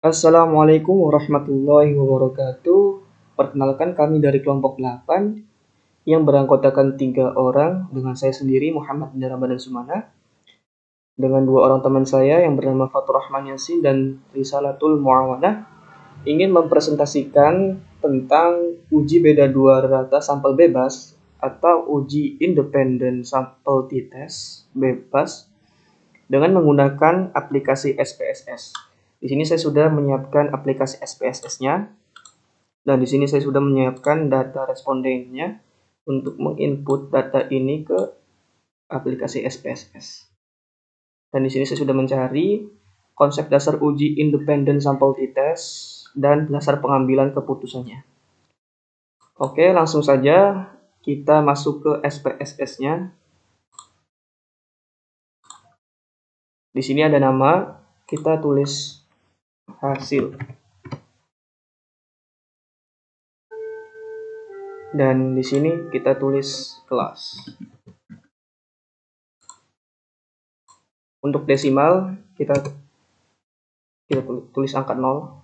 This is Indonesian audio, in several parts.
Assalamualaikum warahmatullahi wabarakatuh. Perkenalkan kami dari kelompok 8 yang beranggotakan 3 orang dengan saya sendiri Muhammad bin Ramadan Sumana dengan 2 orang teman saya yang bernama Fatur Rahman Yasin dan Risalatul Muawanah ingin mempresentasikan tentang uji beda dua rata sampel bebas atau uji independent sample t-test bebas dengan menggunakan aplikasi SPSS. Di sini saya sudah menyiapkan aplikasi SPSS-nya dan di sini saya sudah menyiapkan data respondennya untuk menginput data ini ke aplikasi SPSS. Dan di sini saya sudah mencari konsep dasar uji independent sample t-test dan dasar pengambilan keputusannya. Oke, langsung saja kita masuk ke SPSS-nya. Di sini ada nama, kita tulis hasil. Dan di sini kita tulis kelas. Untuk desimal kita tulis angka 0.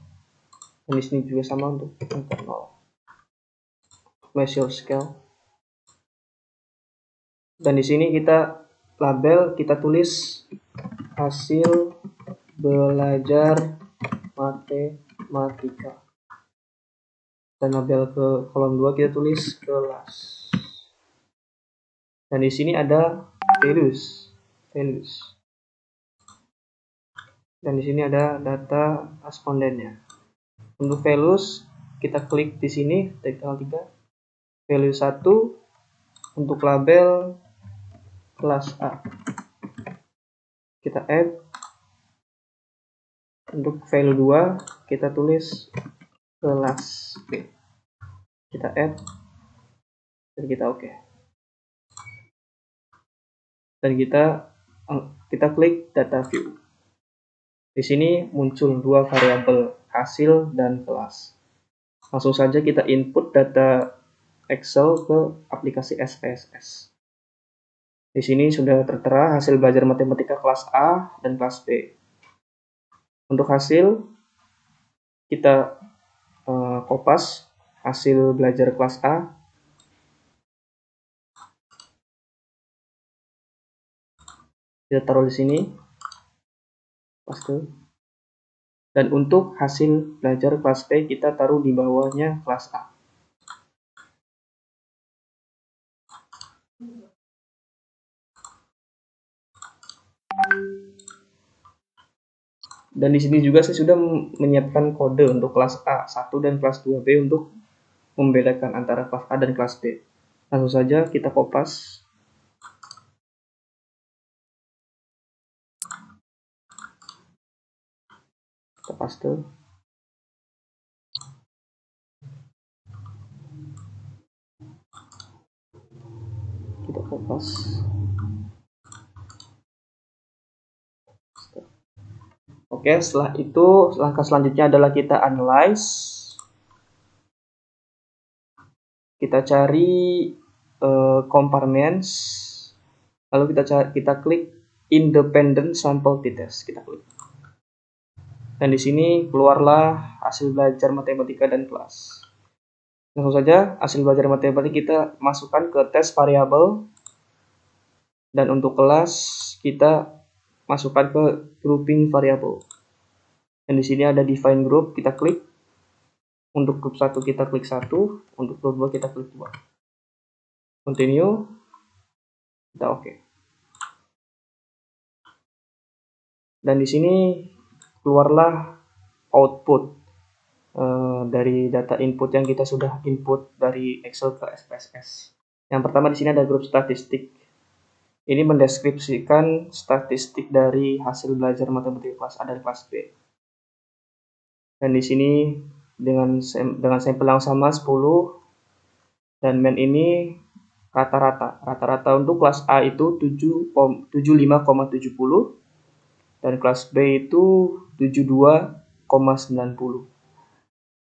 Dan di sini juga sama untuk angka 0. Measure scale. Dan di sini kita label, kita tulis hasil belajar matematika. Dan label ke kolom 2 kita tulis kelas. Dan di sini ada values. Dan di sini ada data respondennya. Untuk values kita klik di sini tanggal 3. Value 1 untuk label kelas A. Kita add. Untuk value 2 kita tulis kelas B. Kita add dan kita oke. Dan kita klik data view. Di sini muncul 2 variabel, hasil dan kelas. Langsung saja kita input data Excel ke aplikasi SPSS. Di sini sudah tertera hasil belajar matematika kelas A dan kelas B. Untuk hasil kita kopas hasil belajar kelas A. Kita taruh di sini. Paste. Dan untuk hasil belajar kelas B kita taruh di bawahnya kelas A. Dan di sini juga saya sudah menyiapkan kode untuk kelas A1 dan kelas 2B untuk membedakan antara kelas A dan kelas B. Langsung saja kita kopas. Kita paste. Kita kopas. Oke, setelah itu langkah selanjutnya adalah kita analyze. Kita cari compartments. Lalu kita klik independent sample t-test. Kita klik. Dan di sini keluarlah hasil belajar matematika dan kelas. Langsung saja hasil belajar matematika kita masukkan ke test variabel. Dan untuk kelas kita masukkan ke grouping variabel. Dan di sini ada define group, kita klik. Untuk grup 1 kita klik 1, untuk grup 2 kita klik 2. Continue. Kita oke. Dan di sini keluarlah output dari data input yang kita sudah input dari Excel ke SPSS. Yang pertama di sini ada grup statistik. Ini mendeskripsikan statistik dari hasil belajar matematika kelas A dan kelas B. Dan di sini dengan sampel yang sama 10 dan main ini rata-rata untuk kelas A itu 75,70 dan kelas B itu 72,90.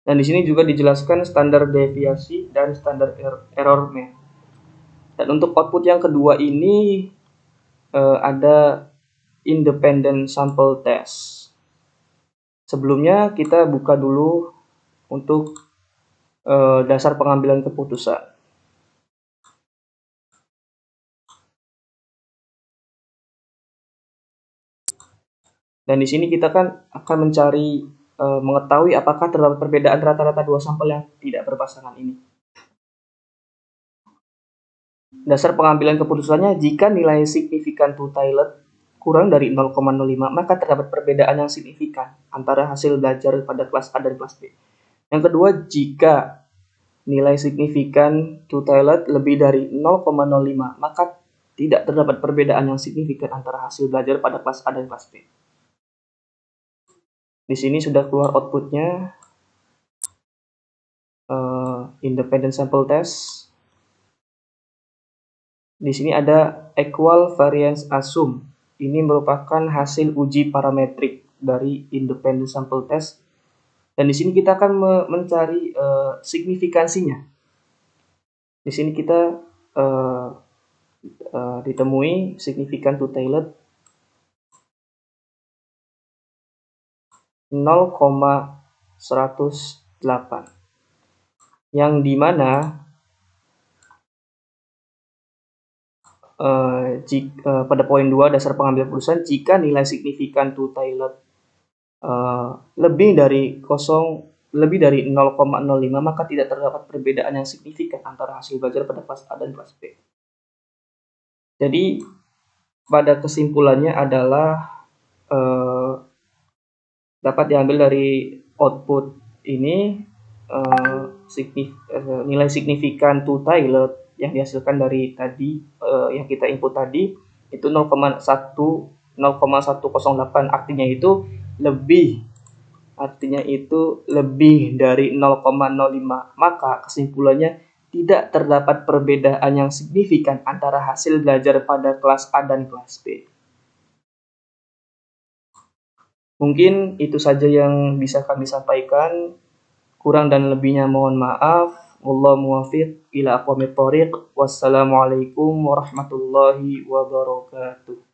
Dan di sini juga dijelaskan standar deviasi dan standar error main. Dan untuk output yang kedua ini ada independent sample test. Sebelumnya kita buka dulu untuk dasar pengambilan keputusan. Dan di sini kita kan akan mencari mengetahui apakah terdapat perbedaan rata-rata dua sampel yang tidak berpasangan ini. Dasar pengambilan keputusannya, jika nilai signifikan two-tiled kurang dari 0,05, maka terdapat perbedaan yang signifikan antara hasil belajar pada kelas A dan kelas B. Yang kedua, jika nilai signifikan two-tiled lebih dari 0,05, maka tidak terdapat perbedaan yang signifikan antara hasil belajar pada kelas A dan kelas B. Di sini sudah keluar outputnya, independent sample test. Di sini ada equal variance assume. Ini merupakan hasil uji parametrik dari independent sample test. Dan di sini kita akan mencari signifikansinya. Di sini kita ditemui signifikan two-tiled 0,108, yang dimana pada poin 2 dasar pengambilan keputusan, jika nilai signifikan two-tiled lebih dari 0,05, maka tidak terdapat perbedaan yang signifikan antara hasil belajar pada kelas A dan kelas B. Jadi pada kesimpulannya adalah dapat diambil dari output ini, nilai signifikan two-tiled yang dihasilkan dari tadi, yang kita input tadi itu 0,108, artinya itu lebih dari 0,05. Maka kesimpulannya tidak terdapat perbedaan yang signifikan antara hasil belajar pada kelas A dan kelas B. Mungkin itu saja yang bisa kami sampaikan. Kurang dan lebihnya mohon maaf. Wallahu muwaffiq ila aqwamit thoriq. Wassalamualaikum warahmatullahi wabarakatuh.